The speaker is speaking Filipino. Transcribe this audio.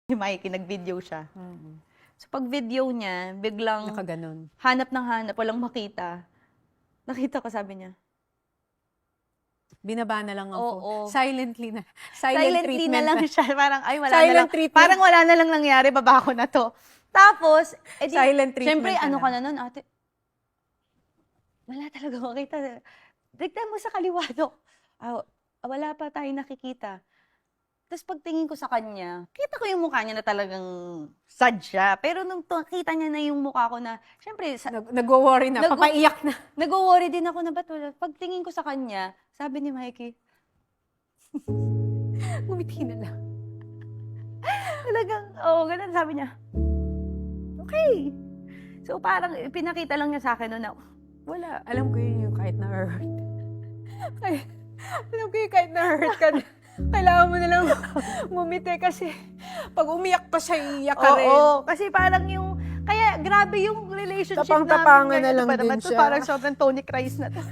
Si Mikey, nag-video siya. So pag video niya, biglang Nakaganon. hanap ng hanap, walang makita. Nakita ko, sabi niya. Binaba na lang ang phone. Oo. Silently na. Silently na lang siya. Parang, ay, wala Silent na lang. treatment. Parang wala na lang nangyari, baba ko na to. Tapos, edi, Silent treatment syempre, na ano lang. ka na nun, ate? Wala talaga makita. Tignan mo sa kaliwa, Dok. Wala pa tayong nakikita. Tapos pagtingin ko sa kanya, kita ko yung mukha niya na talagang sad siya. Pero nung kita niya na yung mukha ko na, syempre, Nagwo-worry na, papaiyak na. nag-worry din ako na ba't wala. Pagtingin ko sa kanya, sabi ni Mikey, Ngumiti na lang. talagang, ganun sabi niya. Okay. So parang pinakita lang niya sa akin na wala. Alam ko yun yung kahit na-hurt. Alam ko yung kahit na-hurt ka na. Kailangan mo na lang ngumiti kasi pag umiyak pa siya, iiyak ka rin. Oo, kasi parang kaya grabe yung relationship Tapang-tapangan namin. na lang Ito pa din naman to, siya. parang sobrang Tony Christ na to.